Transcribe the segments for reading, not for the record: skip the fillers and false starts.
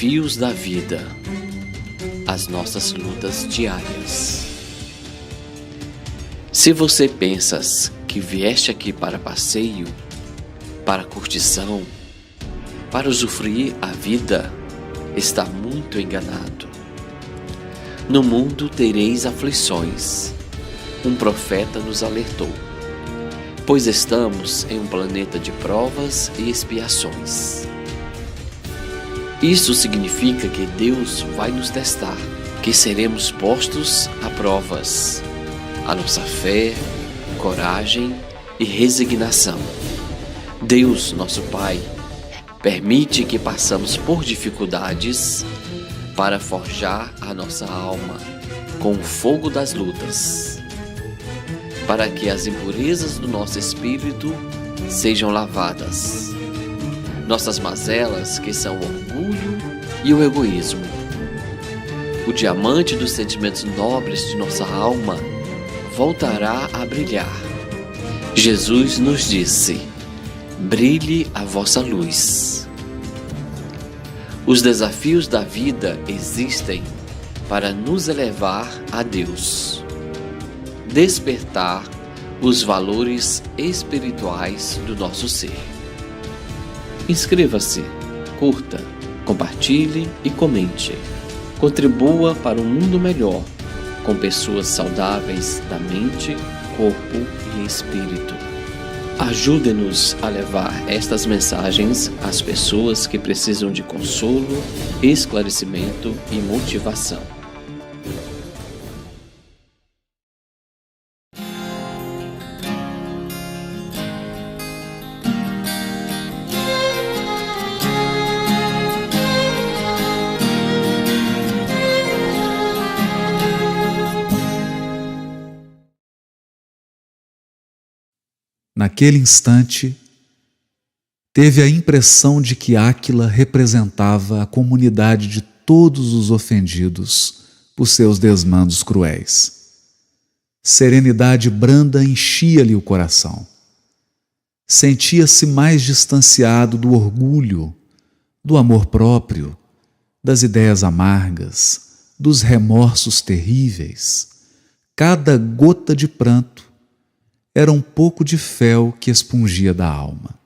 desafios da vida, as nossas lutas diárias. Se você pensas que vieste aqui para passeio, para curtição, para usufruir a vida, está muito enganado. No mundo tereis aflições. Um profeta nos alertou, pois estamos em um planeta de provas e expiações. Isso significa que Deus vai nos testar, que seremos postos a provas. A nossa fé, coragem e resignação. Deus, nosso Pai, permite que passamos por dificuldades para forjar a nossa alma com o fogo das lutas, para que as impurezas do nosso espírito sejam lavadas. Nossas mazelas, que são o orgulho e o egoísmo. O diamante dos sentimentos nobres de nossa alma voltará a brilhar. Jesus nos disse: brilhe a vossa luz. Os desafios da vida existem para nos elevar a Deus, despertar os valores espirituais do nosso ser. Inscreva-se, curta, compartilhe e comente. Contribua para um mundo melhor, com pessoas saudáveis da mente, corpo e espírito. Ajude-nos a levar estas mensagens às pessoas que precisam de consolo, esclarecimento e motivação. Naquele instante, teve a impressão de que Áquila representava a comunidade de todos os ofendidos por seus desmandos cruéis. Serenidade branda enchia-lhe o coração. Sentia-se mais distanciado do orgulho, do amor próprio, das ideias amargas, dos remorsos terríveis. Cada gota de pranto era um pouco de fel que expungia da alma,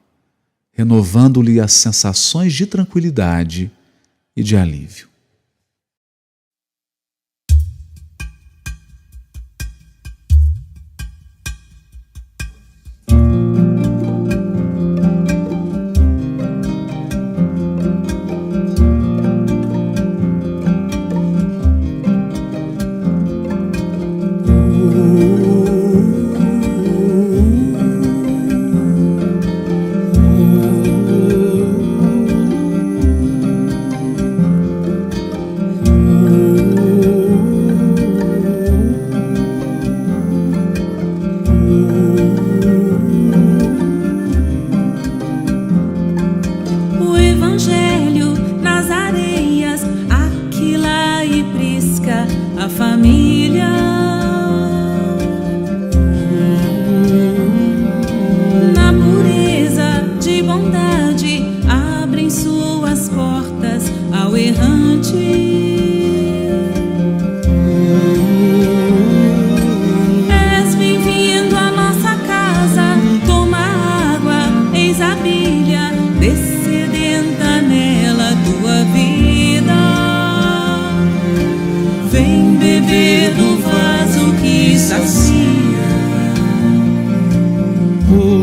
renovando-lhe as sensações de tranquilidade e de alívio.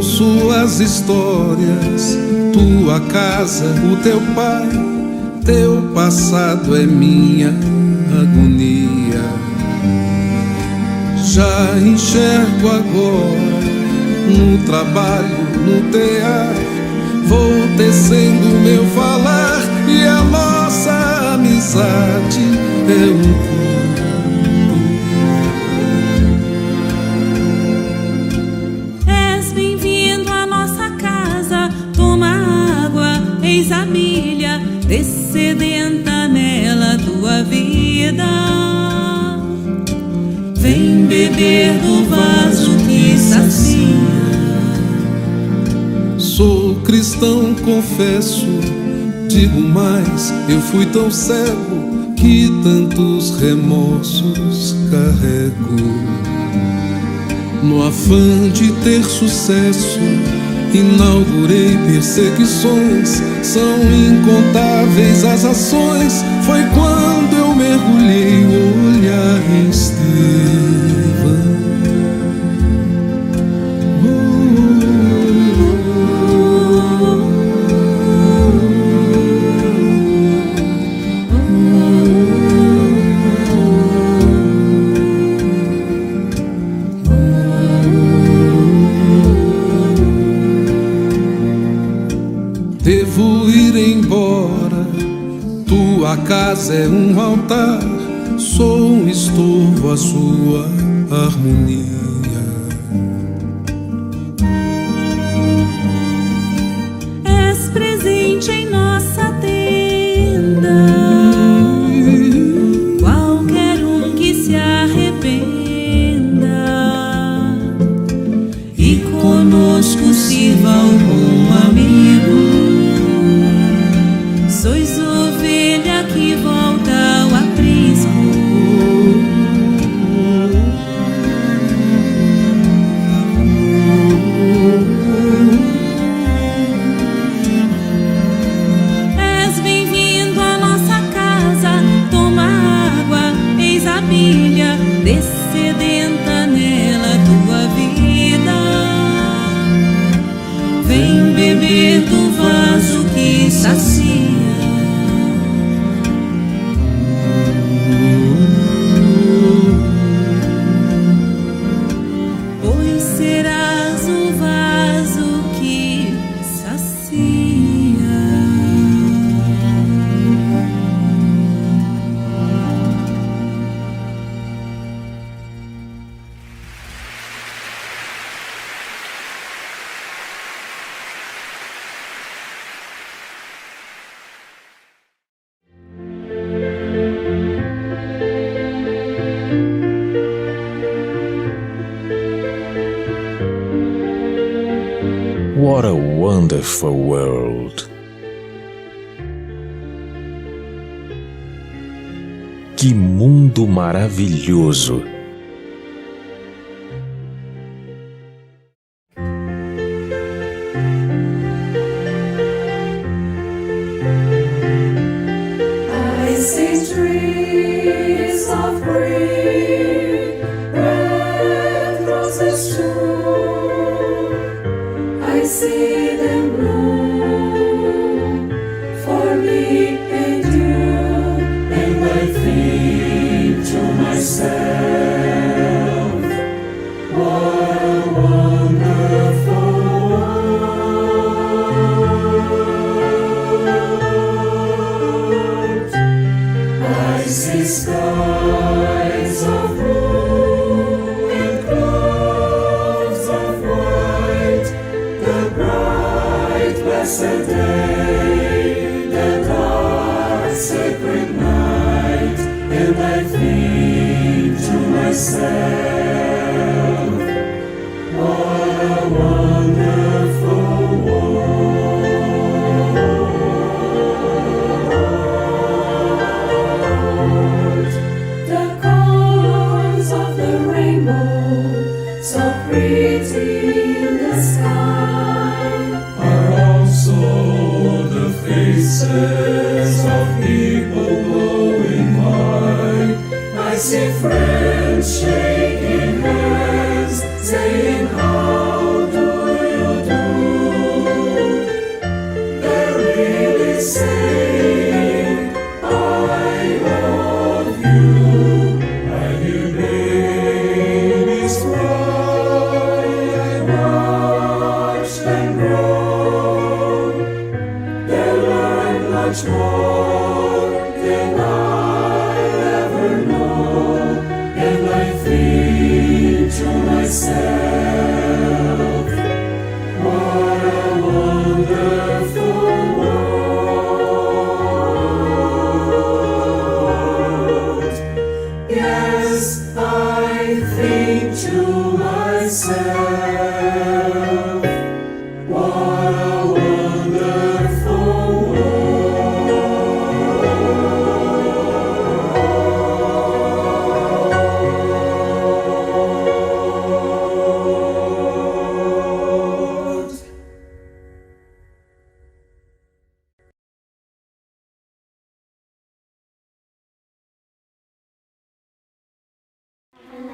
Suas histórias, tua casa, o teu pai, teu passado é minha agonia. Já enxergo agora, no trabalho, no teatro, vou tecendo meu falar e a nossa amizade é um eis a milha descedenta nela tua vida. Vem beber do vaso que sacia. Sou cristão, confesso, Digo mais, eu fui tão cego que tantos remorsos carrego. No afã de ter sucesso, inaugurei perseguições. São incontáveis as ações. Foi quando eu mergulhei o olhar em Estevão. Devo ir embora, tua casa é um altar, sou um estorvo à sua harmonia. És presente em nossa tenda, qualquer um que se arrependa e conosco sirva algum amigo. Sois ovelha que volta ao aprisco. És bem-vindo à nossa casa. Toma água, eis a bilha, descedenta nela tua vida. Vem beber do vaso que sacia. Pois serás o vaso que sacia. What a wonderful world! Que mundo maravilhoso! I see trees of green, red roses too. I see them bloom for me and you, and I think to myself, what a wonderful world. I see skies of blue and clouds of white, the bright blessed day, the dark sacred night, and I think to myself, what a wonderful world. The colors of the rainbow, so pretty in the sky, are also the faces of people going by. I see friends shaking hands, saying, how do you do? They're really saying, I love you. I hear babies cry, I watch them grow. They learn much more than I'll ever know, and I think to myself,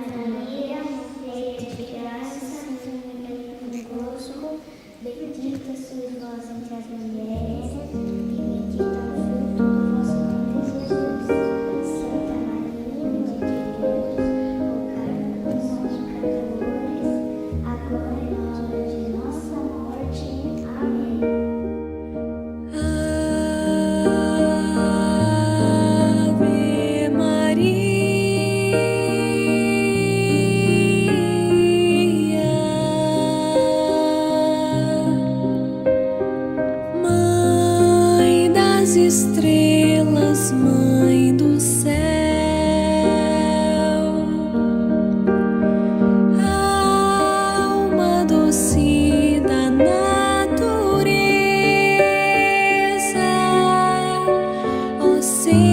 Maria, cheia de graça, o Senhor é convosco. Bendita sois vós entre as mulheres, e bendito é o fruto do vosso ventre, Jesus. Santa Maria, Mãe de Deus, rogai por nós, pecadores, agora e na hora de nossa morte. Amém. Ave Maria, Mãe das estrelas, Mãe do céu, alma doce da natureza, ó seiva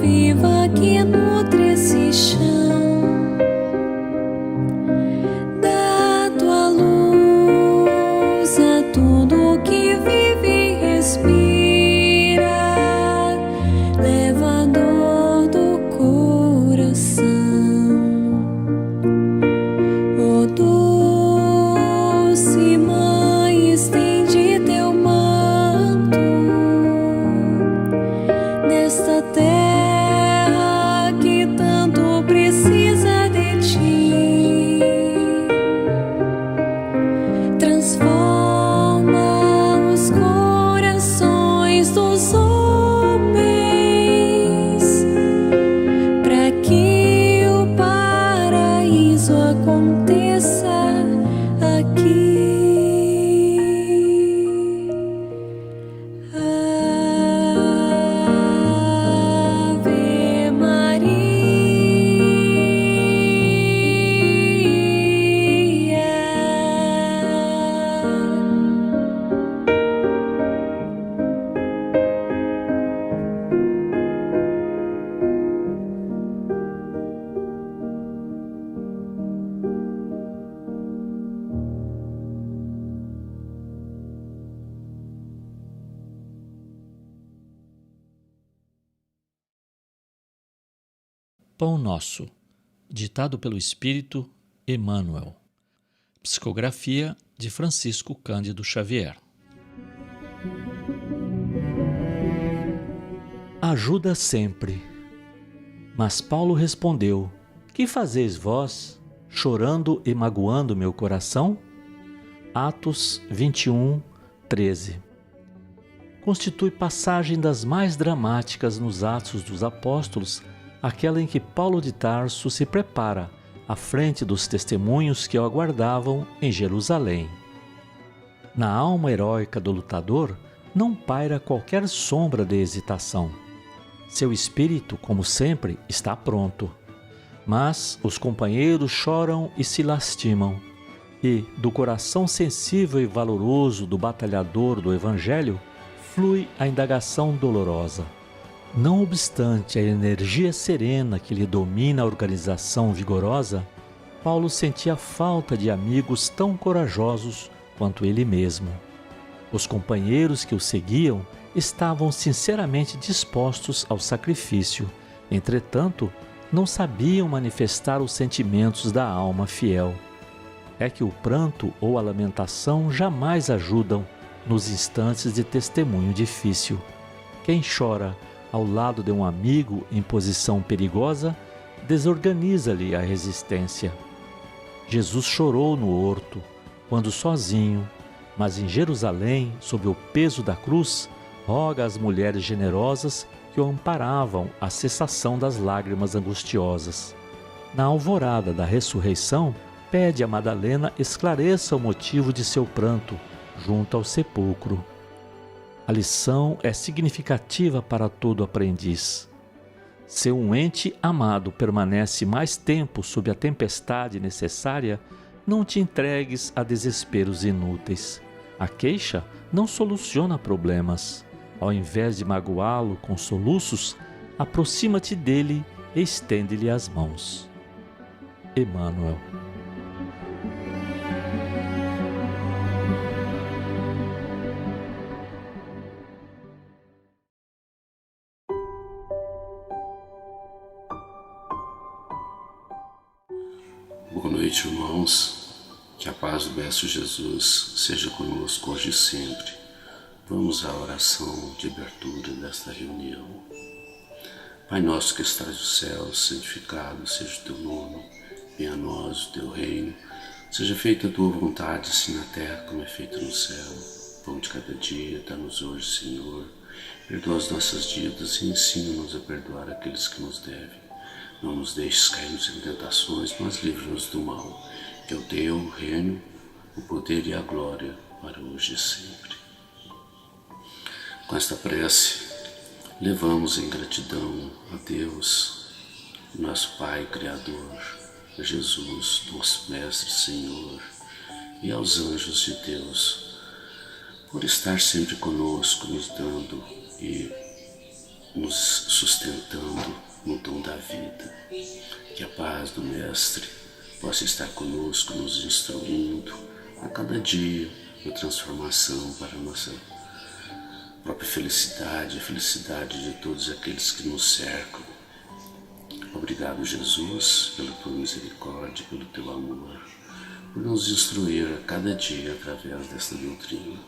viva que nutre esse chão, dá tua luz a tudo que vive e respira, leva a dor do coração. Ó doce Mãe, estende teu manto nesta terra que tanto precisa de ti. Transforma os corações dos homens, para que o paraíso aconteça aqui. Ave Maria. Pão Nosso, ditado pelo Espírito Emmanuel. Psicografia de Francisco Cândido Xavier. Ajuda sempre. Mas Paulo respondeu: Que fazeis vós, chorando e magoando meu coração? Atos 21, 13. Constitui passagem das mais dramáticas nos Atos dos Apóstolos, aquela em que Paulo de Tarso se prepara à frente dos testemunhos que o aguardavam em Jerusalém. Na alma heróica do lutador não paira qualquer sombra de hesitação. Seu espírito, como sempre, está pronto. Mas os companheiros choram e se lastimam, e, do coração sensível e valoroso do batalhador do Evangelho, flui a indagação dolorosa. Não obstante a energia serena que lhe domina a organização vigorosa, Paulo sentia falta de amigos tão corajosos quanto ele mesmo. Os companheiros que o seguiam estavam sinceramente dispostos ao sacrifício, entretanto, não sabiam manifestar os sentimentos da alma fiel. É que o pranto ou a lamentação jamais ajudam nos instantes de testemunho difícil. Quem chora ao lado de um amigo em posição perigosa, desorganiza-lhe a resistência. Jesus chorou no horto, quando sozinho, mas em Jerusalém, sob o peso da cruz, roga às mulheres generosas que o amparavam a cessação das lágrimas angustiosas. Na alvorada da ressurreição, pede a Madalena esclareça o motivo de seu pranto, junto ao sepulcro. A lição é significativa para todo aprendiz. Se um ente amado permanece mais tempo sob a tempestade necessária, não te entregues a desesperos inúteis. A queixa não soluciona problemas. Ao invés de magoá-lo com soluços, aproxima-te dele e estende-lhe as mãos. Emmanuel. noite, irmãos. Que a paz do Mestre Jesus seja conosco hoje e sempre. Vamos à oração de abertura desta reunião. Pai nosso que estás nos céus, santificado seja o teu nome. Venha a nós o teu reino. Seja feita a tua vontade, assim na terra como é feita no céu. Pão de cada dia, dá-nos hoje, Senhor. Perdoa as nossas dívidas e ensina-nos a perdoar aqueles que nos devem. Não nos deixes cairmos em tentações, mas livra-nos do mal. Que é o teu o reino, o poder e a glória, para hoje e sempre. Com esta prece, levamos em gratidão a Deus, nosso Pai Criador, a Jesus, nosso Mestre Senhor, e aos anjos de Deus, por estar sempre conosco, nos dando e nos sustentando no dom da vida. Que a paz do Mestre possa estar conosco, nos instruindo a cada dia na transformação para a nossa própria felicidade, a felicidade de todos aqueles que nos cercam. Obrigado, Jesus, pela tua misericórdia, pelo teu amor, por nos instruir a cada dia através desta doutrina.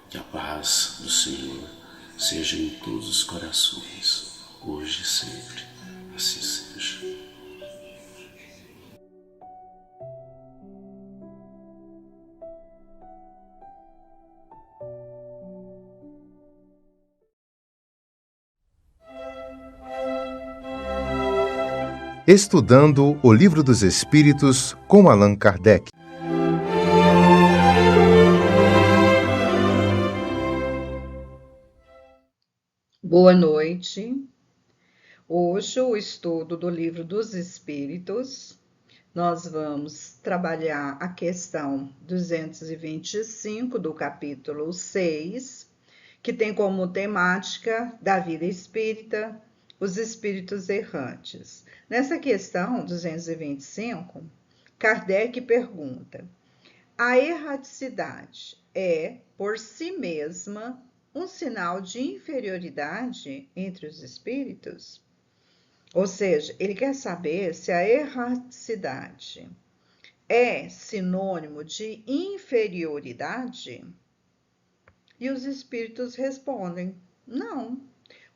Que a paz do Senhor seja em todos os corações, hoje e sempre. Assim seja. Estudando o Livro dos Espíritos com Allan Kardec. Boa noite. Hoje, o estudo do Livro dos Espíritos, nós vamos trabalhar a questão 225 do capítulo 6, que tem como temática da vida espírita, os espíritos errantes. Nessa questão 225, Kardec pergunta: a erraticidade é, por si mesma, um sinal de inferioridade entre os espíritos? Ou seja, ele quer saber se a erraticidade é sinônimo de inferioridade? E os espíritos respondem: não,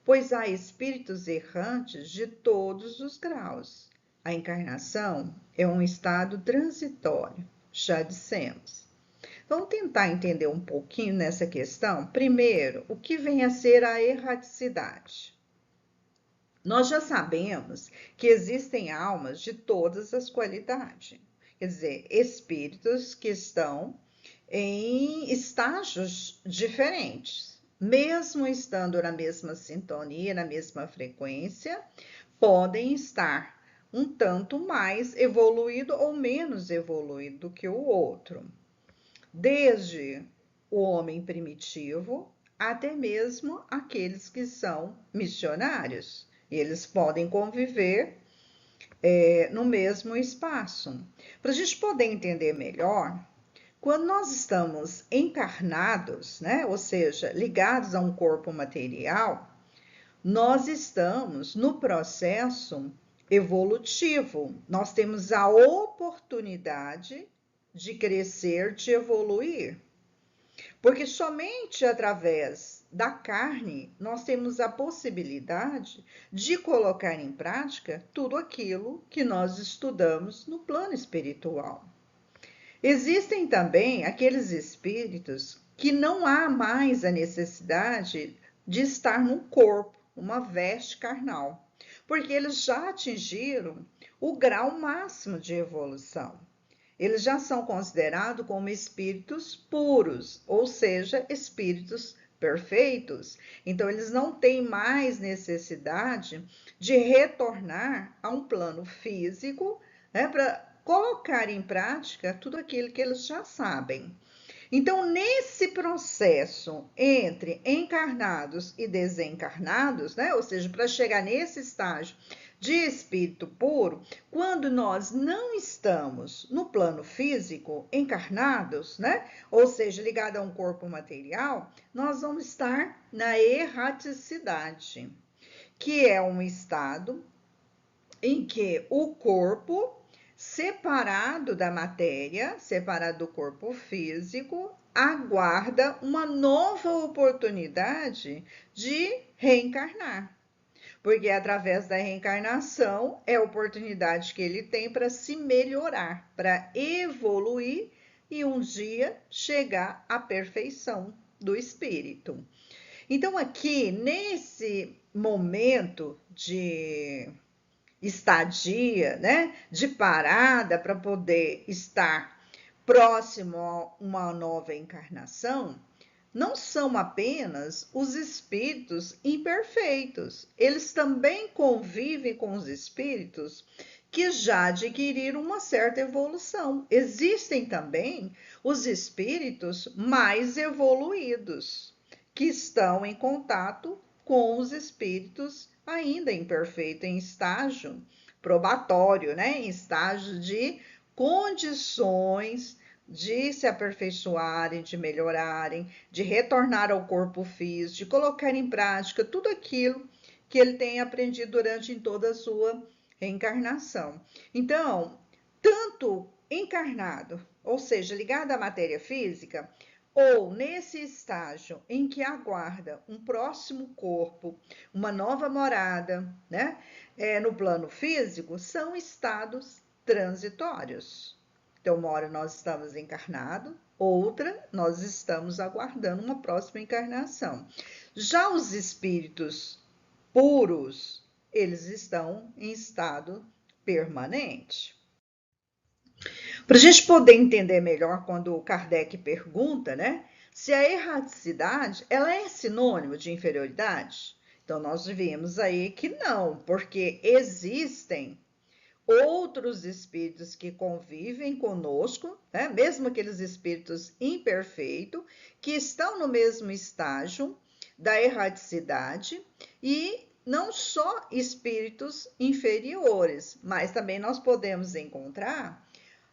pois há espíritos errantes de todos os graus. A encarnação é um estado transitório, já dissemos. Vamos tentar entender um pouquinho nessa questão. Primeiro, o que vem a ser a erraticidade? Nós já sabemos que existem almas de todas as qualidades, quer dizer, espíritos que estão em estágios diferentes. Mesmo estando na mesma sintonia, na mesma frequência, podem estar um tanto mais evoluído ou menos evoluído do que o outro. Desde o homem primitivo até mesmo aqueles que são missionários. Eles podem conviver no mesmo espaço. Para a gente poder entender melhor, quando nós estamos encarnados, né, ou seja, ligados a um corpo material, nós estamos no processo evolutivo. Nós temos a oportunidade de crescer, de evoluir. Porque somente através da carne nós temos a possibilidade de colocar em prática tudo aquilo que nós estudamos no plano espiritual. Existem também aqueles espíritos que não há mais a necessidade de estar num corpo, uma veste carnal, porque eles já atingiram o grau máximo de evolução. Eles já são considerados como espíritos puros, ou seja, espíritos perfeitos. Então, eles não têm mais necessidade de retornar a um plano físico, né, para colocar em prática tudo aquilo que eles já sabem. Então, nesse processo entre encarnados e desencarnados, né, ou seja, para chegar nesse estágio de espírito puro, quando nós não estamos no plano físico, encarnados, né, ou seja, ligado a um corpo material, nós vamos estar na erraticidade, que é um estado em que o corpo separado da matéria, separado do corpo físico, aguarda uma nova oportunidade de reencarnar. Porque através da reencarnação é a oportunidade que ele tem para se melhorar, para evoluir e um dia chegar à perfeição do espírito. Então, aqui, nesse momento de estadia, né, de parada para poder estar próximo a uma nova encarnação, não são apenas os espíritos imperfeitos, eles também convivem com os espíritos que já adquiriram uma certa evolução. Existem também os espíritos mais evoluídos, que estão em contato com os espíritos ainda imperfeitos, em estágio probatório, né? Em estágio de condições de se aperfeiçoarem, de melhorarem, de retornar ao corpo físico, de colocar em prática tudo aquilo que ele tem aprendido durante toda a sua reencarnação. Então, tanto encarnado, ou seja, ligado à matéria física, ou nesse estágio em que aguarda um próximo corpo, uma nova morada, né, no plano físico, são estados transitórios. Então, uma hora nós estamos encarnados, outra nós estamos aguardando uma próxima encarnação. Já os espíritos puros, eles estão em estado permanente. Para a gente poder entender melhor quando o Kardec pergunta, né, se a erraticidade ela é sinônimo de inferioridade, então nós vimos aí que não, porque existem outros espíritos que convivem conosco, né, mesmo aqueles espíritos imperfeitos, que estão no mesmo estágio da erraticidade, e não só espíritos inferiores, mas também nós podemos encontrar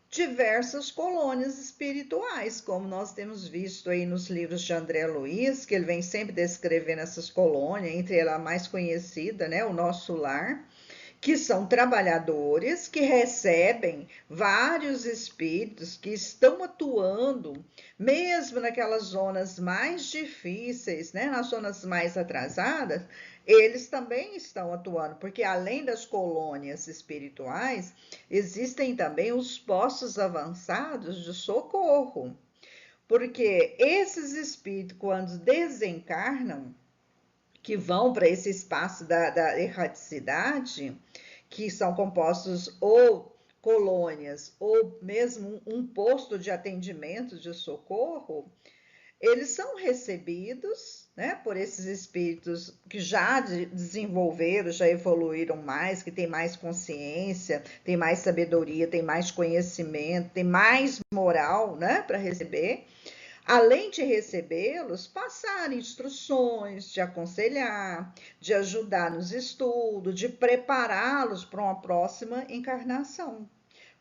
diversas colônias espirituais, como nós temos visto aí nos livros de André Luiz, que ele vem sempre descrevendo essas colônias, entre elas a mais conhecida, né, o Nosso Lar, que são trabalhadores que recebem vários espíritos que estão atuando, mesmo naquelas zonas mais difíceis, né, nas zonas mais atrasadas, eles também estão atuando, porque além das colônias espirituais, existem também os postos avançados de socorro, porque esses espíritos, quando desencarnam, que vão para esse espaço da erraticidade, que são compostos ou colônias, ou mesmo um posto de atendimento, de socorro, eles são recebidos, né, por esses espíritos que já desenvolveram, já evoluíram mais, que têm mais consciência, têm mais sabedoria, têm mais conhecimento, têm mais moral, né, para receber. Além de recebê-los, passar instruções, de aconselhar, de ajudar nos estudos, de prepará-los para uma próxima encarnação,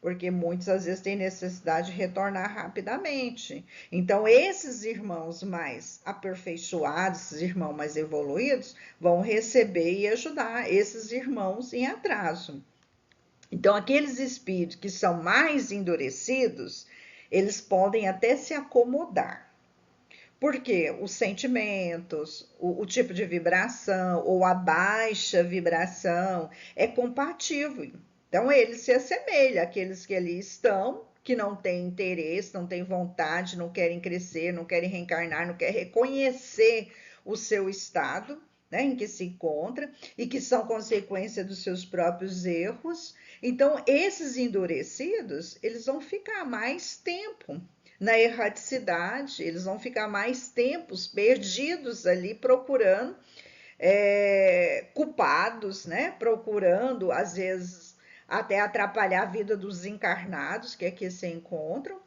porque muitos às vezes têm necessidade de retornar rapidamente. Então, esses irmãos mais aperfeiçoados, esses irmãos mais evoluídos, vão receber e ajudar esses irmãos em atraso. Então, aqueles espíritos que são mais endurecidos, eles podem até se acomodar, porque os sentimentos, o tipo de vibração ou a baixa vibração é compatível. Então, eles se assemelham àqueles que ali estão, que não têm interesse, não têm vontade, não querem crescer, não querem reencarnar, não querem reconhecer o seu estado, né, em que se encontra, e que são consequência dos seus próprios erros. Então, esses endurecidos, eles vão ficar mais tempo na erraticidade, eles vão ficar mais tempos perdidos ali, procurando culpados, né? Procurando, às vezes, até atrapalhar a vida dos encarnados que aqui se encontram,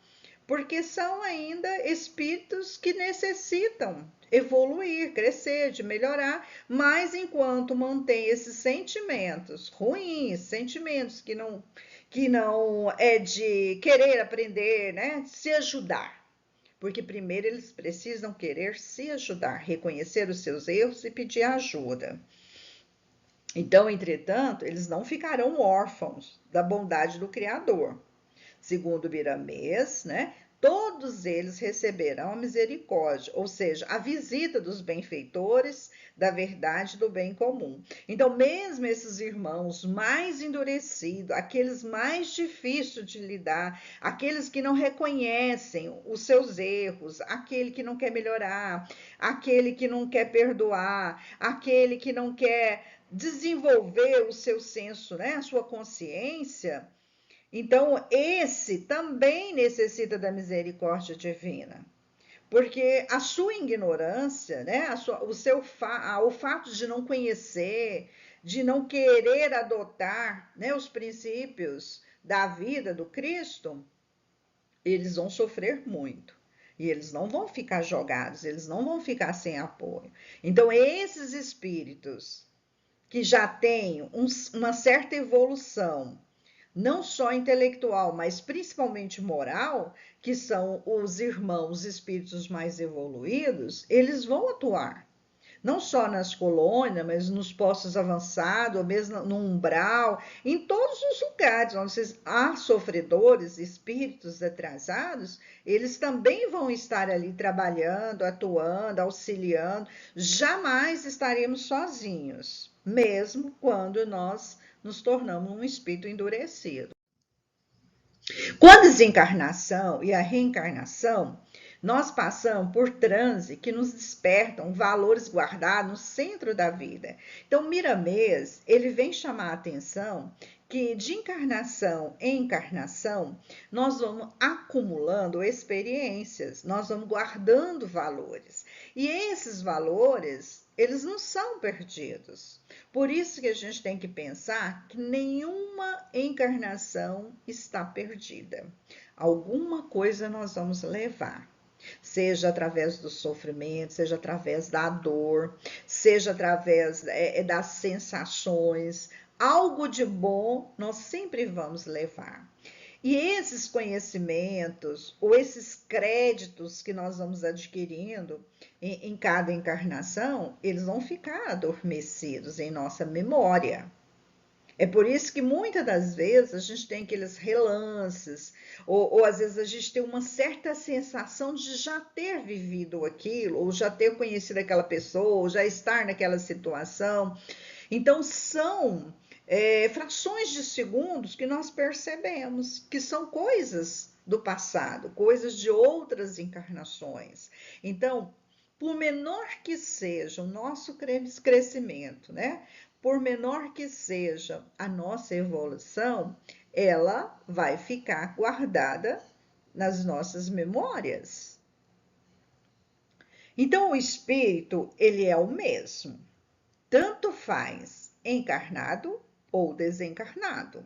porque são ainda espíritos que necessitam evoluir, crescer, de melhorar, mas enquanto mantém esses sentimentos ruins, sentimentos que não é de querer aprender, né, se ajudar, porque primeiro eles precisam querer se ajudar, reconhecer os seus erros e pedir ajuda. Então, entretanto, eles não ficarão órfãos da bondade do Criador. Segundo Miramês, né, todos eles receberão a misericórdia, ou seja, a visita dos benfeitores da verdade e do bem comum. Então, mesmo esses irmãos mais endurecidos, aqueles mais difíceis de lidar, aqueles que não reconhecem os seus erros, aquele que não quer melhorar, aquele que não quer perdoar, aquele que não quer desenvolver o seu senso, né, a sua consciência, então esse também necessita da misericórdia divina, porque a sua ignorância, né, o fato de não conhecer, de não querer adotar, né, os princípios da vida do Cristo, eles vão sofrer muito. E eles não vão ficar jogados, eles não vão ficar sem apoio. Então, esses espíritos que já têm uma certa evolução, não só intelectual, mas principalmente moral, que são os irmãos espíritos mais evoluídos, eles vão atuar. Não só nas colônias, mas nos postos avançados, ou mesmo no umbral, em todos os lugares onde há sofredores, espíritos atrasados, eles também vão estar ali trabalhando, atuando, auxiliando. Jamais estaremos sozinhos, mesmo quando nós nos tornamos um espírito endurecido. Com a desencarnação e a reencarnação, nós passamos por transe que nos despertam valores guardados no centro da vida. Então, Miramês, ele vem chamar a atenção que de encarnação em encarnação, nós vamos acumulando experiências, nós vamos guardando valores. E esses valores, eles não são perdidos. Por isso que a gente tem que pensar que nenhuma encarnação está perdida. Alguma coisa nós vamos levar. Seja através do sofrimento, seja através da dor, seja através das sensações, algo de bom nós sempre vamos levar. E esses conhecimentos, ou esses créditos que nós vamos adquirindo em cada encarnação, eles vão ficar adormecidos em nossa memória. É por isso que muitas das vezes a gente tem aqueles relances, ou às vezes a gente tem uma certa sensação de já ter vivido aquilo, ou já ter conhecido aquela pessoa, ou já estar naquela situação. Então, são frações de segundos que nós percebemos que são coisas do passado, coisas de outras encarnações. Então, por menor que seja o nosso crescimento, né? Por menor que seja a nossa evolução, ela vai ficar guardada nas nossas memórias. Então, o espírito, ele é o mesmo. Tanto faz encarnado ou desencarnado,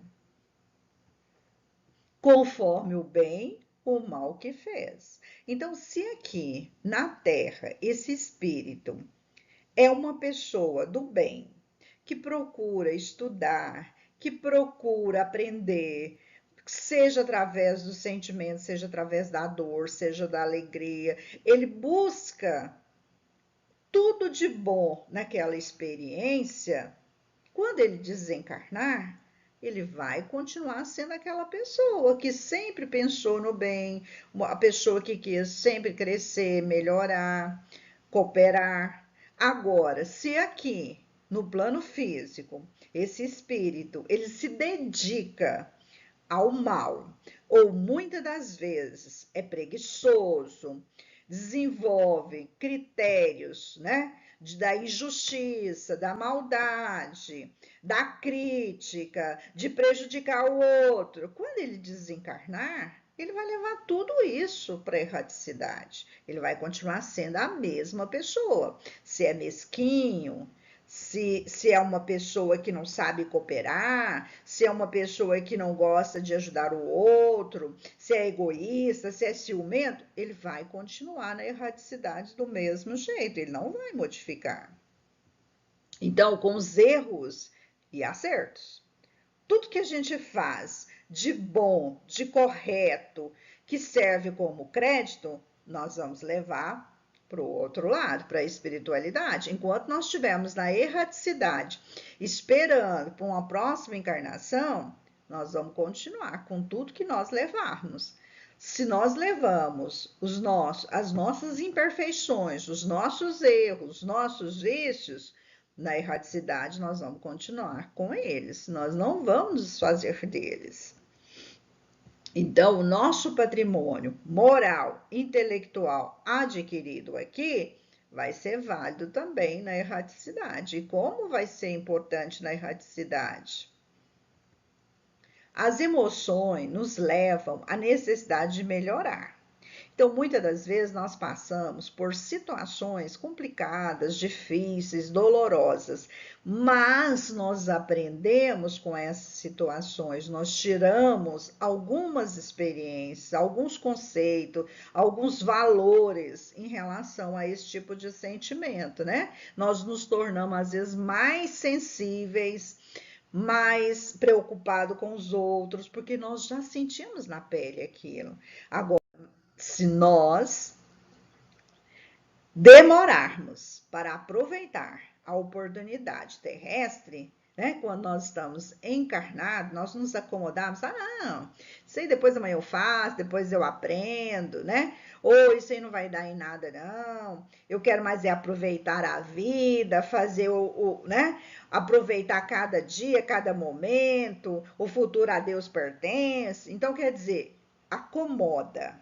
conforme o bem ou o mal que fez. Então, se aqui na Terra esse espírito é uma pessoa do bem, que procura estudar, que procura aprender, seja através do sentimento, seja através da dor, seja da alegria, ele busca tudo de bom naquela experiência. Quando ele desencarnar, ele vai continuar sendo aquela pessoa que sempre pensou no bem, a pessoa que quis sempre crescer, melhorar, cooperar. Agora, se aqui no plano físico, esse espírito, ele se dedica ao mal, ou muitas das vezes é preguiçoso, desenvolve critérios, né, da injustiça, da maldade, da crítica, de prejudicar o outro. Quando ele desencarnar, ele vai levar tudo isso para a erraticidade. Ele vai continuar sendo a mesma pessoa. Se é mesquinho, se é uma pessoa que não sabe cooperar, se é uma pessoa que não gosta de ajudar o outro, se é egoísta, se é ciumento, ele vai continuar na erraticidade do mesmo jeito, ele não vai modificar. Então, com os erros e acertos, tudo que a gente faz de bom, de correto, que serve como crédito, nós vamos levar para o outro lado, para a espiritualidade. Enquanto nós estivermos na erraticidade, esperando por uma próxima encarnação, nós vamos continuar com tudo que nós levarmos. Se nós levamos as nossas imperfeições, os nossos erros, os nossos vícios, na erraticidade nós vamos continuar com eles, nós não vamos desfazer deles. Então, o nosso patrimônio moral, intelectual adquirido aqui vai ser válido também na erraticidade. E como vai ser importante na erraticidade? As emoções nos levam à necessidade de melhorar. Então, muitas das vezes nós passamos por situações complicadas, difíceis, dolorosas, mas nós aprendemos com essas situações, nós tiramos algumas experiências, alguns conceitos, alguns valores em relação a esse tipo de sentimento, né? Nós nos tornamos, às vezes, mais sensíveis, mais preocupados com os outros, porque nós já sentimos na pele aquilo. Agora, se nós demorarmos para aproveitar a oportunidade terrestre, né, quando nós estamos encarnados, nós nos acomodamos, não, isso aí depois amanhã eu faço, depois eu aprendo, né? Ou isso aí não vai dar em nada, não. Eu quero mais é aproveitar a vida, fazer né? Aproveitar cada dia, cada momento, o futuro a Deus pertence. Então, quer dizer, acomoda.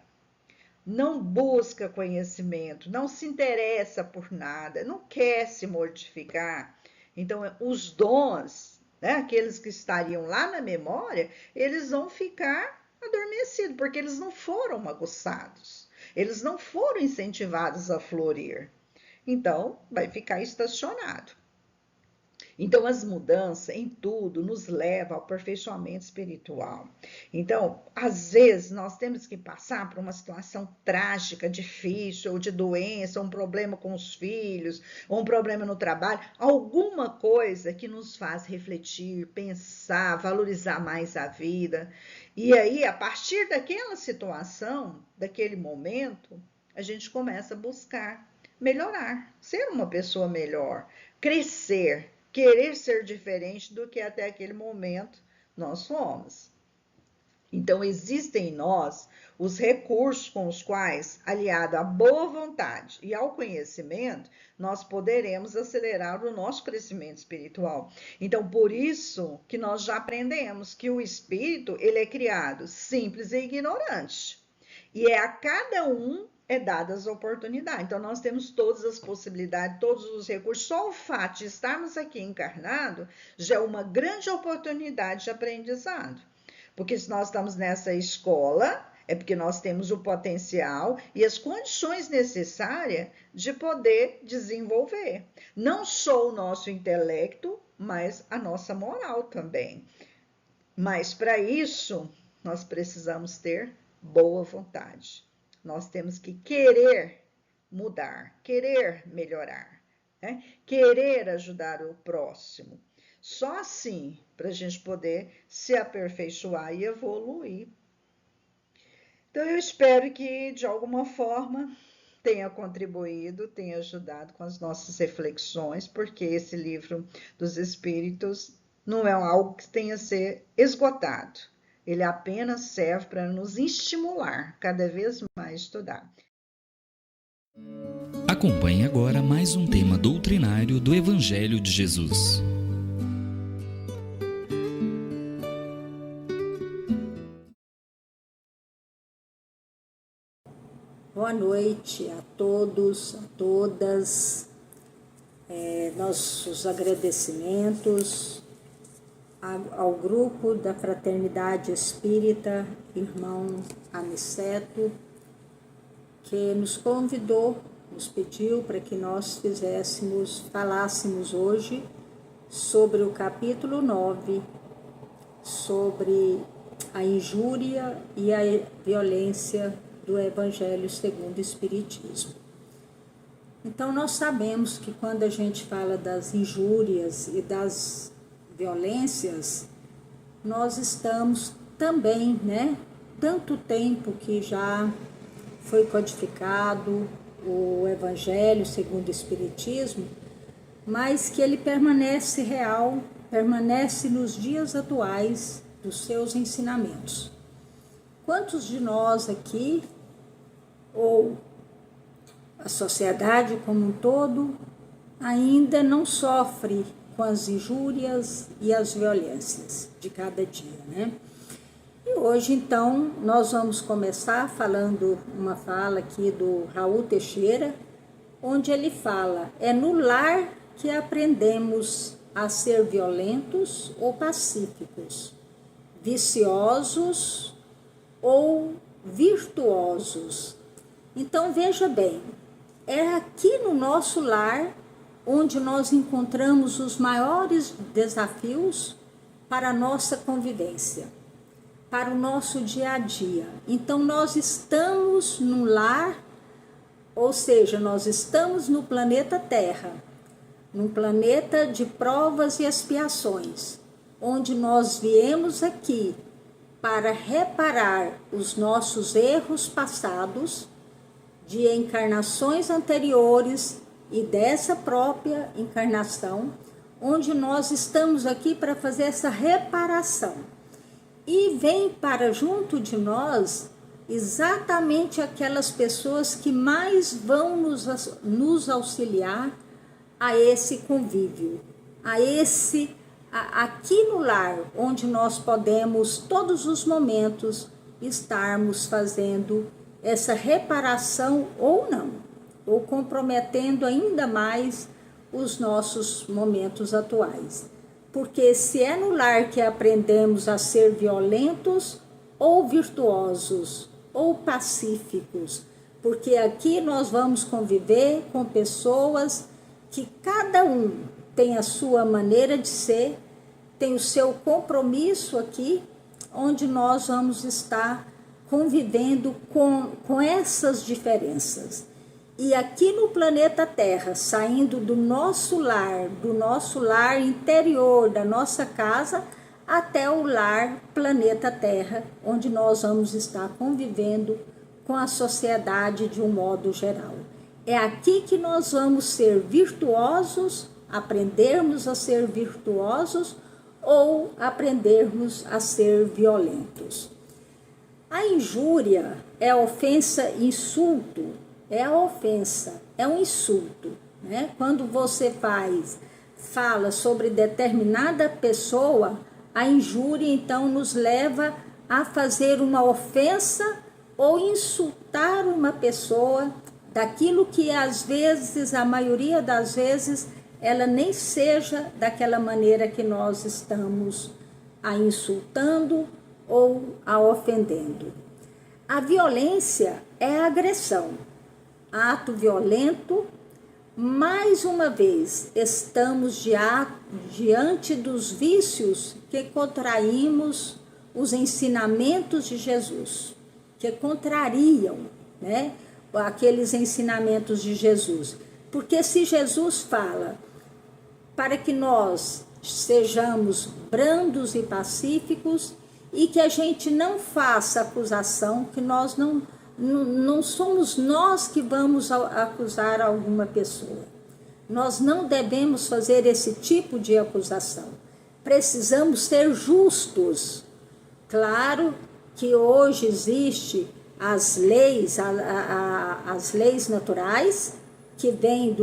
Não busca conhecimento, não se interessa por nada, não quer se mortificar. Então, os dons, né, aqueles que estariam lá na memória, eles vão ficar adormecidos, porque eles não foram aguçados, eles não foram incentivados a florir. Então, vai ficar estacionado. Então, as mudanças em tudo nos levam ao aperfeiçoamento espiritual. Então, às vezes, nós temos que passar por uma situação trágica, difícil, ou de doença, ou um problema com os filhos, ou um problema no trabalho, alguma coisa que nos faz refletir, pensar, valorizar mais a vida. E aí, a partir daquela situação, daquele momento, a gente começa a buscar melhorar, ser uma pessoa melhor, crescer, querer ser diferente do que até aquele momento nós fomos. Então, existem em nós os recursos com os quais, aliado à boa vontade e ao conhecimento, nós poderemos acelerar o nosso crescimento espiritual. Então, por isso que nós já aprendemos que o espírito, ele é criado simples e ignorante. E a cada um é dadas as oportunidades. Então, nós temos todas as possibilidades, todos os recursos. Só o fato de estarmos aqui encarnados já é uma grande oportunidade de aprendizado. Porque se nós estamos nessa escola, é porque nós temos o potencial e as condições necessárias de poder desenvolver. Não só o nosso intelecto, mas a nossa moral também. Mas, para isso, nós precisamos ter boa vontade. Nós temos que querer mudar, querer melhorar, né? Querer ajudar o próximo. Só assim para a gente poder se aperfeiçoar e evoluir. Então, eu espero que, de alguma forma, tenha contribuído, tenha ajudado com as nossas reflexões, porque esse livro dos Espíritos não é algo que tenha a ser esgotado. Ele apenas serve para nos estimular cada vez mais a estudar. Acompanhe agora mais um tema doutrinário do Evangelho de Jesus. Boa noite a todos, a todas. Nossos agradecimentos ao grupo da Fraternidade Espírita, irmão Aniceto, que nos convidou, nos pediu para que nós falássemos hoje sobre o capítulo 9, sobre a injúria e a violência do Evangelho segundo o Espiritismo. Então, nós sabemos que quando a gente fala das injúrias e das violências, nós estamos também, tanto tempo que já foi codificado o Evangelho segundo o Espiritismo, mas que ele permanece real, permanece nos dias atuais dos seus ensinamentos. Quantos de nós aqui, ou a sociedade como um todo, ainda não sofre com as injúrias e as violências de cada dia, né? E hoje, então, nós vamos começar falando uma fala aqui do Raul Teixeira, onde ele fala: é no lar que aprendemos a ser violentos ou pacíficos, viciosos ou virtuosos. Então, veja bem, é aqui no nosso lar onde nós encontramos os maiores desafios para a nossa convivência, para o nosso dia a dia. Então, nós estamos no lar, ou seja, nós estamos no planeta Terra, num planeta de provas e expiações, onde nós viemos aqui para reparar os nossos erros passados, de encarnações anteriores e dessa própria encarnação, onde nós estamos aqui para fazer essa reparação. E vem para junto de nós exatamente aquelas pessoas que mais vão nos auxiliar a esse convívio, aqui no lar, onde nós podemos, todos os momentos, estarmos fazendo essa reparação ou não, ou comprometendo ainda mais os nossos momentos atuais. Porque se é no lar que aprendemos a ser violentos ou virtuosos ou pacíficos, porque aqui nós vamos conviver com pessoas que cada um tem a sua maneira de ser, tem o seu compromisso aqui, onde nós vamos estar convivendo com essas diferenças. E aqui no planeta Terra, saindo do nosso lar interior, da nossa casa, até o lar planeta Terra, onde nós vamos estar convivendo com a sociedade de um modo geral. É aqui que nós vamos ser virtuosos, aprendermos a ser virtuosos ou aprendermos a ser violentos. A injúria é a ofensa, insulto, é a ofensa, é um insulto, né? Quando você fala sobre determinada pessoa, a injúria então nos leva a fazer uma ofensa ou insultar uma pessoa daquilo que às vezes, a maioria das vezes, ela nem seja daquela maneira que nós estamos a insultando ou a ofendendo. A violência é a agressão, ato violento. Mais uma vez, estamos diante dos vícios que contraímos os ensinamentos de Jesus, que contrariam, né, aqueles ensinamentos de Jesus. Porque se Jesus fala para que nós sejamos brandos e pacíficos e que a gente não faça acusação, que nós não somos nós que vamos acusar alguma pessoa. Nós não devemos fazer esse tipo de acusação. Precisamos ser justos. Claro que hoje existe as leis naturais que vêm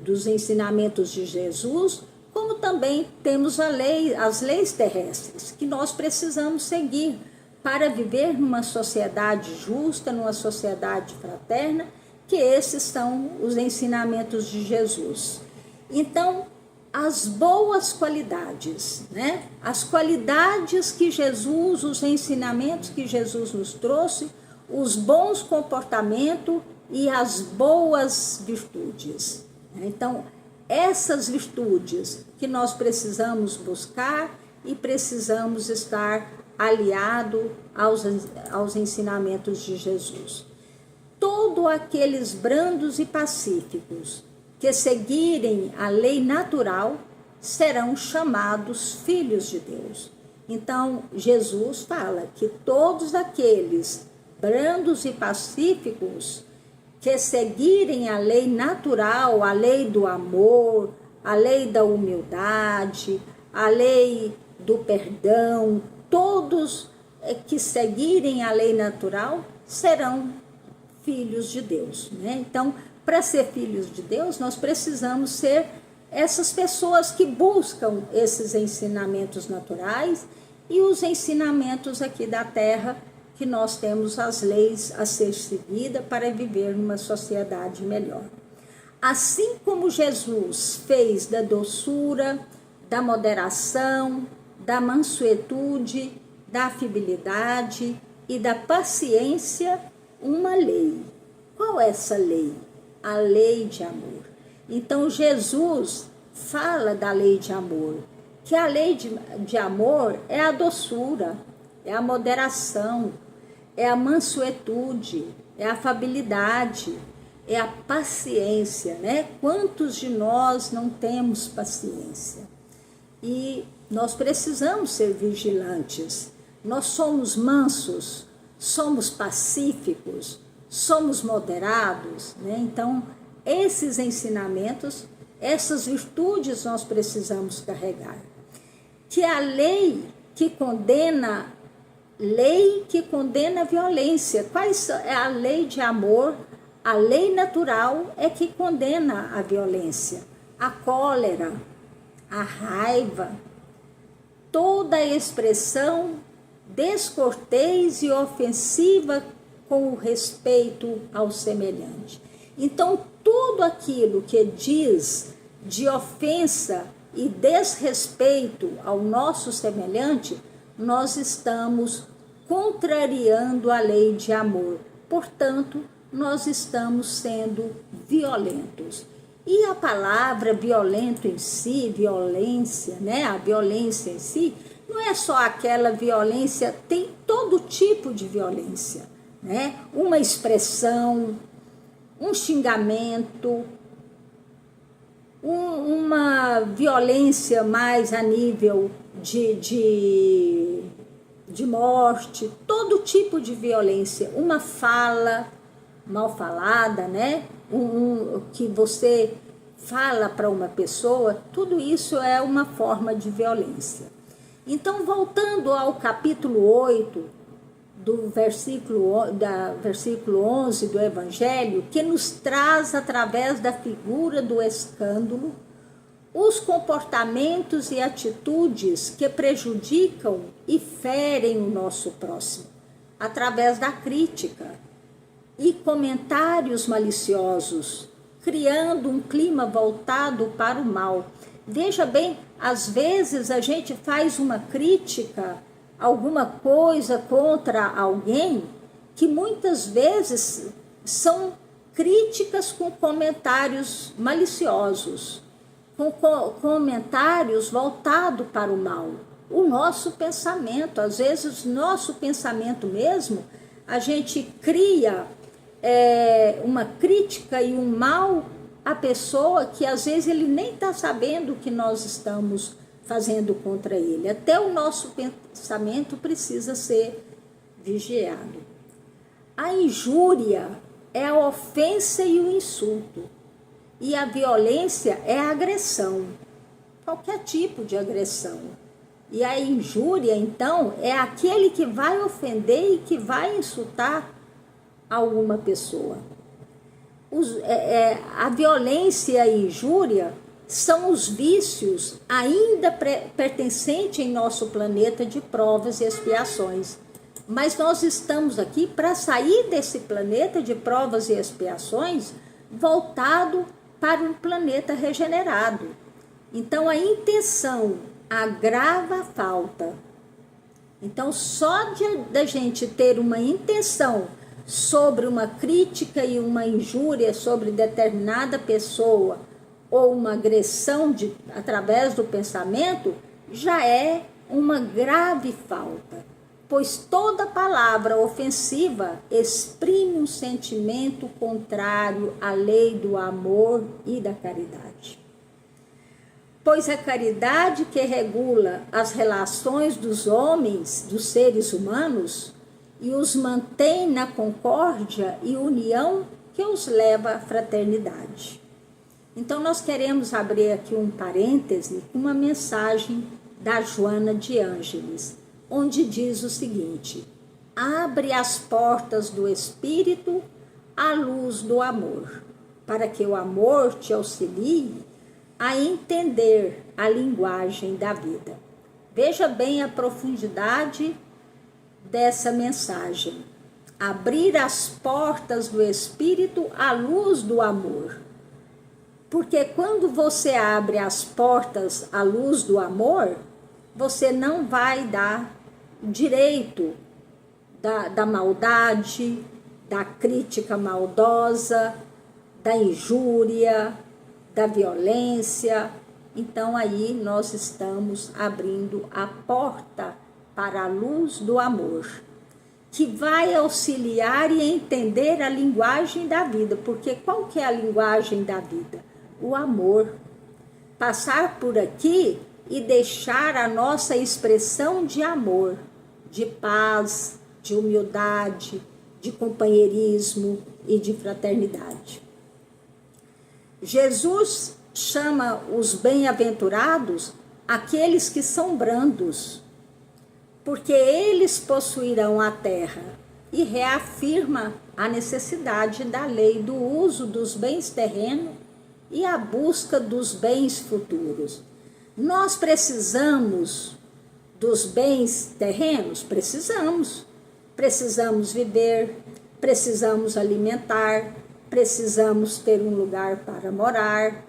dos ensinamentos de Jesus, como também temos as leis terrestres que nós precisamos seguir para viver numa sociedade justa, numa sociedade fraterna, que esses são os ensinamentos de Jesus. Então, as boas qualidades, né? As qualidades que Jesus, os ensinamentos que Jesus nos trouxe, os bons comportamentos e as boas virtudes. Então, essas virtudes que nós precisamos buscar e precisamos estar aliado aos ensinamentos de Jesus. Todos aqueles brandos e pacíficos que seguirem a lei natural serão chamados filhos de Deus. Então, Jesus fala que todos aqueles brandos e pacíficos, que seguirem a lei natural, a lei do amor, a lei da humildade, a lei do perdão, todos que seguirem a lei natural serão filhos de Deus, né? Então, para ser filhos de Deus, nós precisamos ser essas pessoas que buscam esses ensinamentos naturais e os ensinamentos aqui da terra, que nós temos as leis a ser seguidas para viver numa sociedade melhor. Assim como Jesus fez da doçura, da moderação, da mansuetude, da afabilidade e da paciência uma lei. Qual é essa lei? A lei de amor. Então Jesus fala da lei de amor, que a lei de amor é a doçura, é a moderação, é a mansuetude, é a afabilidade, é a paciência, né? Quantos de nós não temos paciência? E nós precisamos ser vigilantes. Nós somos mansos, somos pacíficos, somos moderados, né? Então, esses ensinamentos, essas virtudes nós precisamos carregar. Que a lei que condena a violência. Quais é a lei de amor? A lei natural é que condena a violência, a cólera, a raiva, toda expressão descortês e ofensiva com o respeito ao semelhante. Então, tudo aquilo que diz de ofensa e desrespeito ao nosso semelhante, nós estamos contrariando a lei de amor. Portanto, nós estamos sendo violentos. E a palavra violento em si, violência, né? A violência em si, não é só aquela violência, tem todo tipo de violência, né? Uma expressão, um xingamento, uma violência mais a nível de morte, todo tipo de violência, uma fala mal falada, né? Que você fala para uma pessoa, tudo isso é uma forma de violência. Então, voltando ao capítulo 8, do versículo 11 do Evangelho, que nos traz, através da figura do escândalo, os comportamentos e atitudes que prejudicam e ferem o nosso próximo, através da crítica e comentários maliciosos, criando um clima voltado para o mal. Veja bem, às vezes a gente faz uma crítica, alguma coisa contra alguém, que muitas vezes são críticas com comentários maliciosos, com comentários voltados para o mal. O nosso pensamento, às vezes nosso pensamento mesmo, a gente cria uma crítica e um mal à pessoa que às vezes ele nem está sabendo o que nós estamos fazendo contra ele. Até o nosso pensamento precisa ser vigiado. A injúria é a ofensa e o insulto. E a violência é a agressão, qualquer tipo de agressão. E a injúria, então, é aquele que vai ofender e que vai insultar alguma pessoa. A violência e a injúria são os vícios ainda pertencentes em nosso planeta de provas e expiações. Mas nós estamos aqui para sair desse planeta de provas e expiações voltado para um planeta regenerado. Então, a intenção agrava a falta. Então, só da gente ter uma intenção sobre uma crítica e uma injúria sobre determinada pessoa ou uma agressão através do pensamento, já é uma grave falta, pois toda palavra ofensiva exprime um sentimento contrário à lei do amor e da caridade. Pois a caridade que regula as relações dos homens, dos seres humanos, e os mantém na concórdia e união que os leva à fraternidade. Então nós queremos abrir aqui um parêntese com uma mensagem da Joana de Ângeles, onde diz o seguinte: abre as portas do Espírito à luz do amor, para que o amor te auxilie a entender a linguagem da vida. Veja bem a profundidade dessa mensagem. Abrir as portas do Espírito à luz do amor. Porque quando você abre as portas à luz do amor, você não vai dar direito da maldade, da crítica maldosa, da injúria, da violência. Então aí nós estamos abrindo a porta para a luz do amor, que vai auxiliar e entender a linguagem da vida. Porque qual que é a linguagem da vida? O amor. Passar por aqui e deixar a nossa expressão de amor, de paz, de humildade, de companheirismo e de fraternidade. Jesus chama os bem-aventurados aqueles que são brandos, porque eles possuirão a terra, e reafirma a necessidade da lei do uso dos bens terrenos e a busca dos bens futuros. Nós precisamos dos bens terrenos? Precisamos viver, precisamos alimentar, precisamos ter um lugar para morar.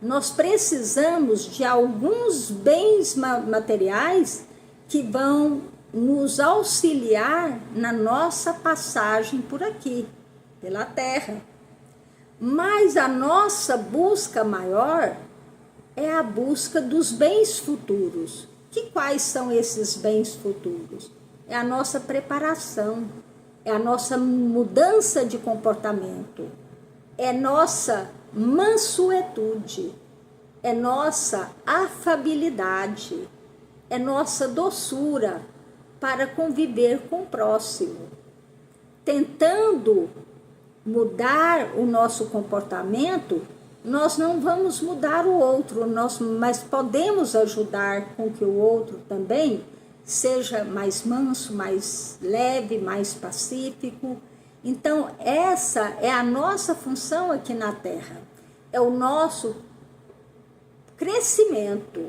Nós precisamos de alguns bens materiais que vão nos auxiliar na nossa passagem por aqui, pela terra. Mas a nossa busca maior é a busca dos bens futuros. Quais são esses bens futuros? É a nossa preparação, é a nossa mudança de comportamento, é nossa mansuetude, é nossa afabilidade, é nossa doçura para conviver com o próximo. Tentando mudar o nosso comportamento, nós não vamos mudar o outro, mas podemos ajudar com que o outro também seja mais manso, mais leve, mais pacífico. Então, essa é a nossa função aqui na Terra. É o nosso crescimento,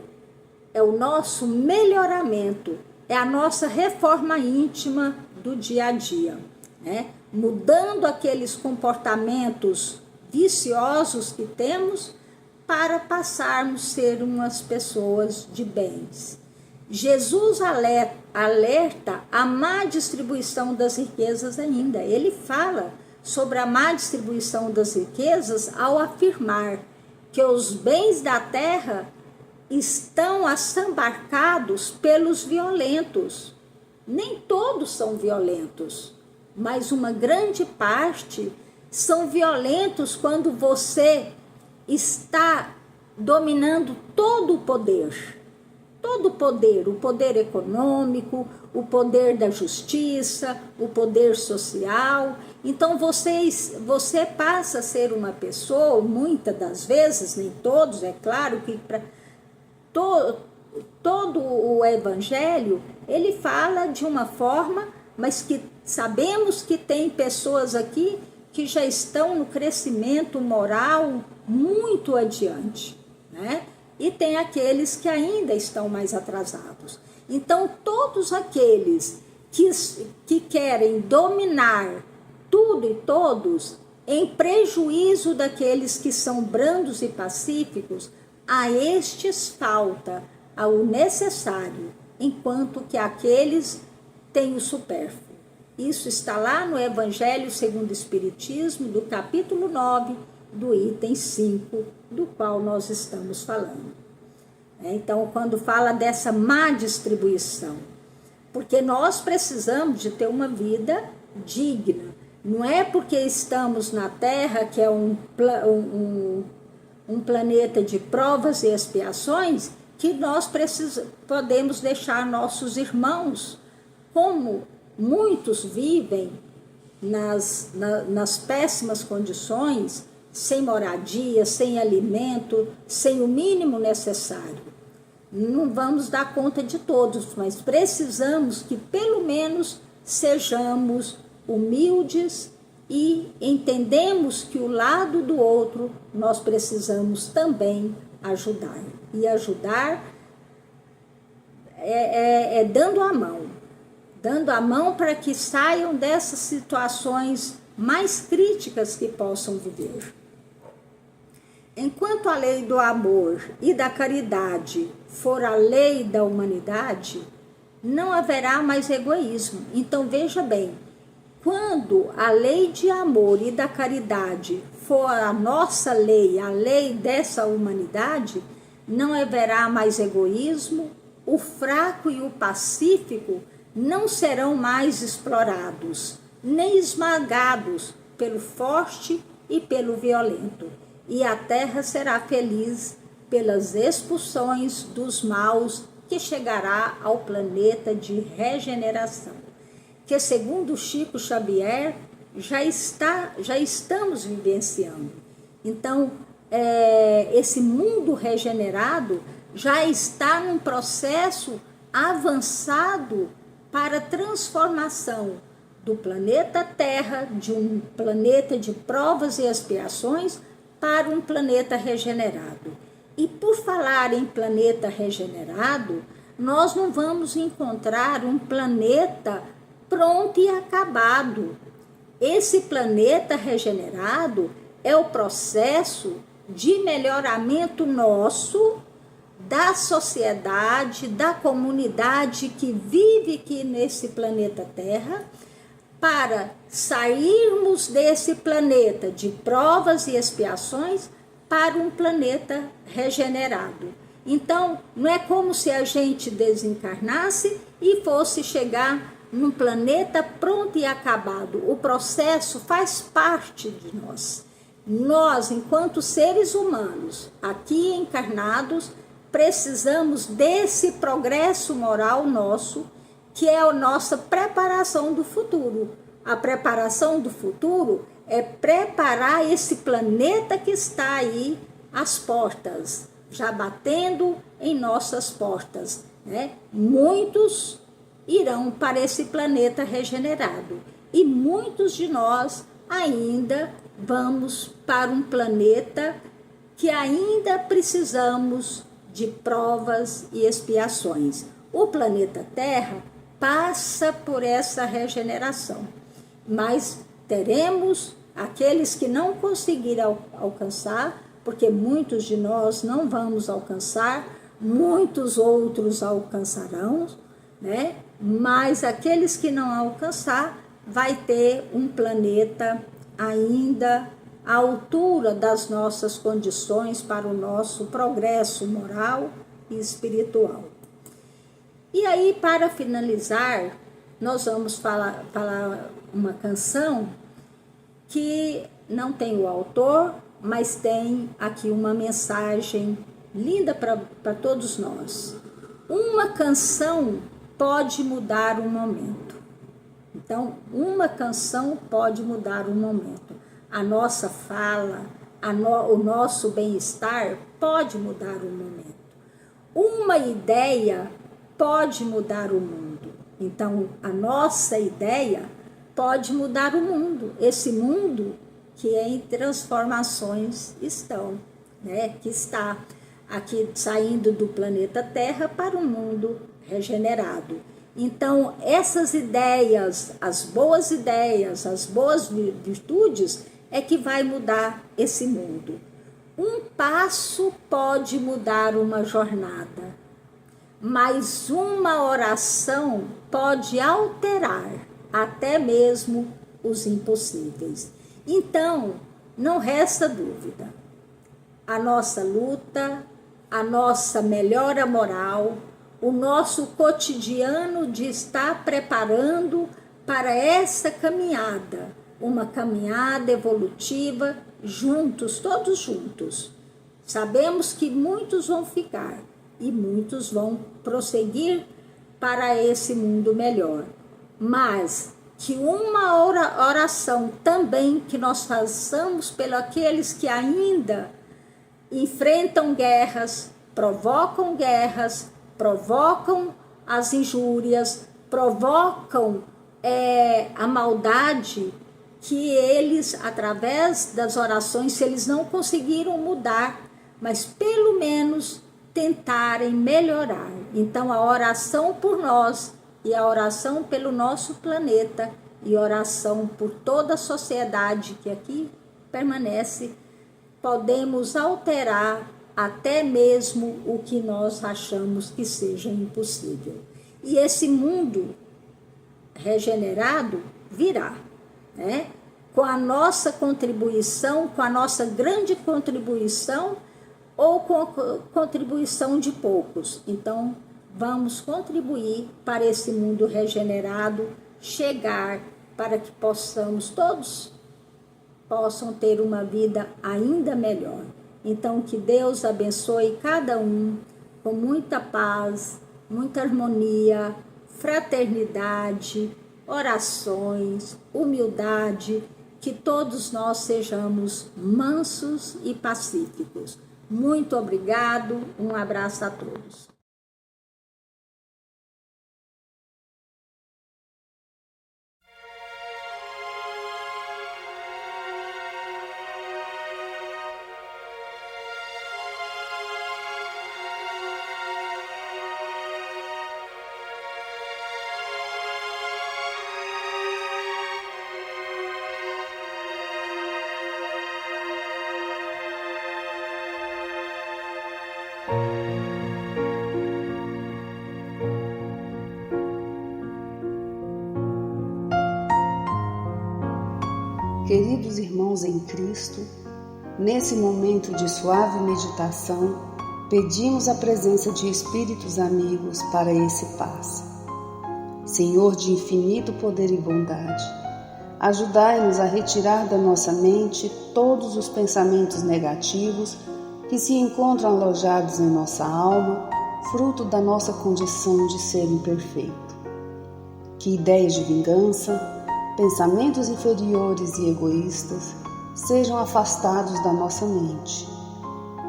é o nosso melhoramento, é a nossa reforma íntima do dia a dia, né? Mudando aqueles comportamentos viciosos que temos para passarmos a ser umas pessoas de bens. Jesus alerta a má distribuição das riquezas ainda. Ele fala sobre a má distribuição das riquezas ao afirmar que os bens da terra estão assambarcados pelos violentos. Nem todos são violentos, mas uma grande parte são violentos quando você está dominando todo o poder. Todo o poder econômico, o poder da justiça, o poder social. Então você passa a ser uma pessoa, muitas das vezes, nem todos, é claro que para todo o evangelho, ele fala de uma forma, mas que sabemos que tem pessoas aqui que já estão no crescimento moral muito adiante, né? E tem aqueles que ainda estão mais atrasados. Então, todos aqueles que querem dominar tudo e todos, em prejuízo daqueles que são brandos e pacíficos, a estes falta o necessário, enquanto que aqueles têm o supérfluo. Isso está lá no Evangelho segundo o Espiritismo, do capítulo 9, do item 5, do qual nós estamos falando. Então, quando fala dessa má distribuição, porque nós precisamos de ter uma vida digna. Não é porque estamos na Terra, que é um planeta de provas e expiações, que nós podemos deixar nossos irmãos como muitos vivem nas péssimas condições, sem moradia, sem alimento, sem o mínimo necessário. Não vamos dar conta de todos, mas precisamos que pelo menos sejamos humildes e entendemos que o lado do outro nós precisamos também ajudar. E ajudar é dando a mão para que saiam dessas situações mais críticas que possam viver. Enquanto a lei do amor e da caridade for a lei da humanidade, não haverá mais egoísmo. Então veja bem, quando a lei de amor e da caridade for a nossa lei, a lei dessa humanidade, não haverá mais egoísmo, o fraco e o pacífico não serão mais explorados, nem esmagados pelo forte e pelo violento, e a terra será feliz pelas expulsões dos maus que chegará ao planeta de regeneração, que segundo Chico Xavier já estamos vivenciando. Então, esse mundo regenerado já está num processo avançado para a transformação do planeta Terra, de um planeta de provas e expiações, para um planeta regenerado. E por falar em planeta regenerado, nós não vamos encontrar um planeta pronto e acabado. Esse planeta regenerado é o processo de melhoramento nosso, da sociedade, da comunidade que vive aqui nesse planeta Terra, para sairmos desse planeta de provas e expiações para um planeta regenerado. Então, não é como se a gente desencarnasse e fosse chegar num planeta pronto e acabado. O processo faz parte de nós. Nós, enquanto seres humanos, aqui encarnados, precisamos desse progresso moral nosso, que é a nossa preparação do futuro. A preparação do futuro é preparar esse planeta que está aí às portas, já batendo em nossas portas, né? Muitos irão para esse planeta regenerado e muitos de nós ainda vamos para um planeta que ainda precisamos de provas e expiações. O planeta Terra passa por essa regeneração, mas teremos aqueles que não conseguirão alcançar, porque muitos de nós não vamos alcançar, muitos outros alcançarão, né? Mas aqueles que não alcançar, vai ter um planeta ainda à altura das nossas condições para o nosso progresso moral e espiritual. E aí, para finalizar, nós vamos falar uma canção que não tem o autor, mas tem aqui uma mensagem linda para todos nós. Uma canção pode mudar um momento. Então, uma canção pode mudar um momento. A nossa fala, o nosso bem-estar pode mudar um momento. Uma ideia pode mudar o mundo. Então, a nossa ideia pode mudar o mundo. Esse mundo que em transformações estão, né? Que está aqui saindo do planeta Terra para um mundo regenerado. Então, essas ideias, as boas virtudes, é que vai mudar esse mundo. Um passo pode mudar uma jornada, mas uma oração pode alterar até mesmo os impossíveis. Então, não resta dúvida. A nossa luta, a nossa melhora moral, o nosso cotidiano de estar preparando para essa caminhada, uma caminhada evolutiva, juntos, todos juntos. Sabemos que muitos vão ficar e muitos vão prosseguir para esse mundo melhor. mas que uma oração também que nós façamos pelos aqueles que ainda enfrentam guerras, provocam as injúrias, provocam a maldade, que eles, através das orações, se eles não conseguiram mudar, mas pelo menos tentarem melhorar. Então, a oração por nós e a oração pelo nosso planeta e oração por toda a sociedade que aqui permanece, podemos alterar até mesmo o que nós achamos que seja impossível. E esse mundo regenerado virá, né? Com a nossa contribuição, com a nossa grande contribuição ou com a contribuição de poucos. Então, vamos contribuir para esse mundo regenerado chegar, para que todos possam ter uma vida ainda melhor. Então, que Deus abençoe cada um com muita paz, muita harmonia, fraternidade, orações, humildade, que todos nós sejamos mansos e pacíficos. Muito obrigado, um abraço a todos. Queridos irmãos em Cristo, nesse momento de suave meditação, pedimos a presença de espíritos amigos para esse passe. Senhor de infinito poder e bondade, ajudai-nos a retirar da nossa mente todos os pensamentos negativos que se encontram alojados em nossa alma, fruto da nossa condição de ser imperfeito. Que ideias de vingança, pensamentos inferiores e egoístas sejam afastados da nossa mente.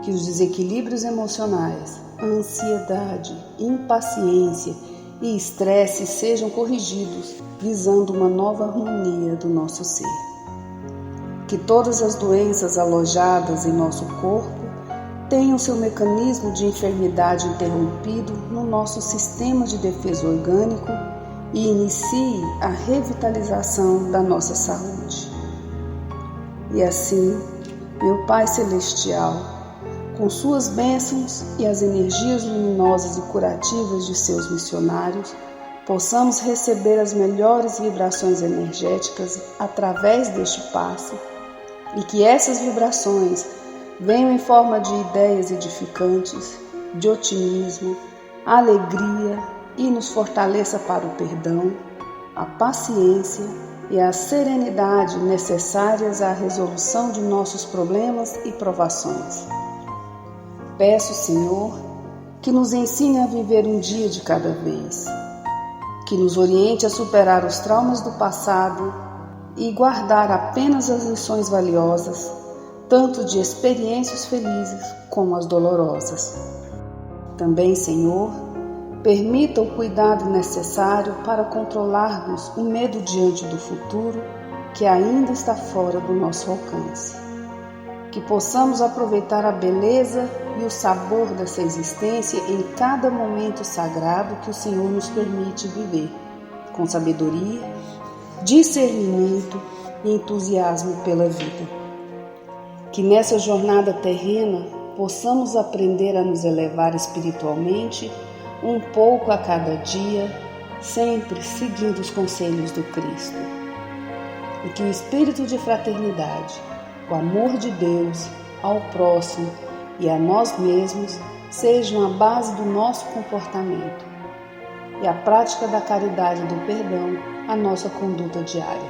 Que os desequilíbrios emocionais, ansiedade, impaciência e estresse sejam corrigidos, visando uma nova harmonia do nosso ser. Que todas as doenças alojadas em nosso corpo tenham seu mecanismo de enfermidade interrompido no nosso sistema de defesa orgânico e inicie a revitalização da nossa saúde. E assim, meu Pai Celestial, com suas bênçãos e as energias luminosas e curativas de seus missionários, possamos receber as melhores vibrações energéticas através deste passe e que essas vibrações venham em forma de ideias edificantes, de otimismo, alegria, e nos fortaleça para o perdão, a paciência e a serenidade necessárias à resolução de nossos problemas e provações. Peço, Senhor, que nos ensine a viver um dia de cada vez, que nos oriente a superar os traumas do passado e guardar apenas as lições valiosas, tanto de experiências felizes como as dolorosas. Também, Senhor, permita o cuidado necessário para controlarmos o medo diante do futuro que ainda está fora do nosso alcance. Que possamos aproveitar a beleza e o sabor dessa existência em cada momento sagrado que o Senhor nos permite viver, com sabedoria, discernimento e entusiasmo pela vida. Que nessa jornada terrena possamos aprender a nos elevar espiritualmente um pouco a cada dia, sempre seguindo os conselhos do Cristo. E que o espírito de fraternidade, o amor de Deus ao próximo e a nós mesmos sejam a base do nosso comportamento e a prática da caridade e do perdão a nossa conduta diária.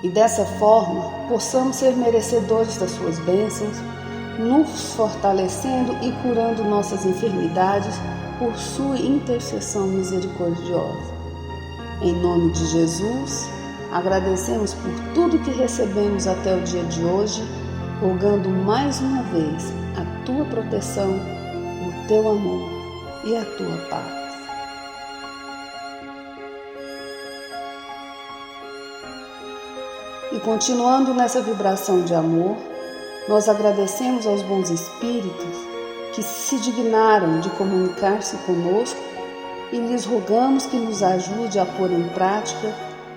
E dessa forma possamos ser merecedores das suas bênçãos, nos fortalecendo e curando nossas enfermidades por sua intercessão misericordiosa. Em nome de Jesus, agradecemos por tudo que recebemos até o dia de hoje, rogando mais uma vez a tua proteção, o teu amor e a tua paz. E continuando nessa vibração de amor, nós agradecemos aos bons espíritos que se dignaram de comunicar-se conosco e lhes rogamos que nos ajude a pôr em prática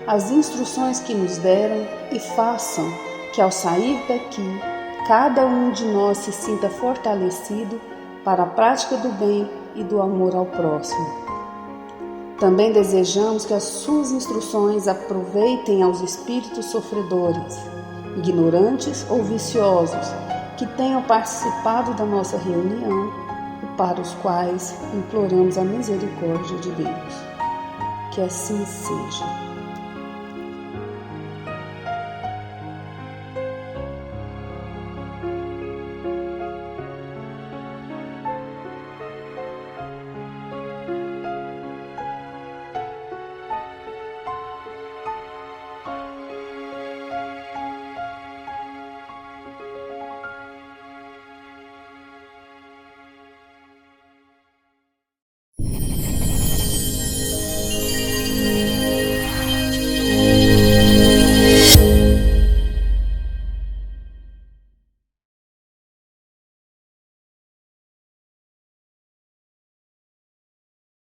as instruções que nos deram e façam que ao sair daqui, cada um de nós se sinta fortalecido para a prática do bem e do amor ao próximo. Também desejamos que as suas instruções aproveitem aos espíritos sofredores, ignorantes ou viciosos, que tenham participado da nossa reunião e para os quais imploramos a misericórdia de Deus. Que assim seja.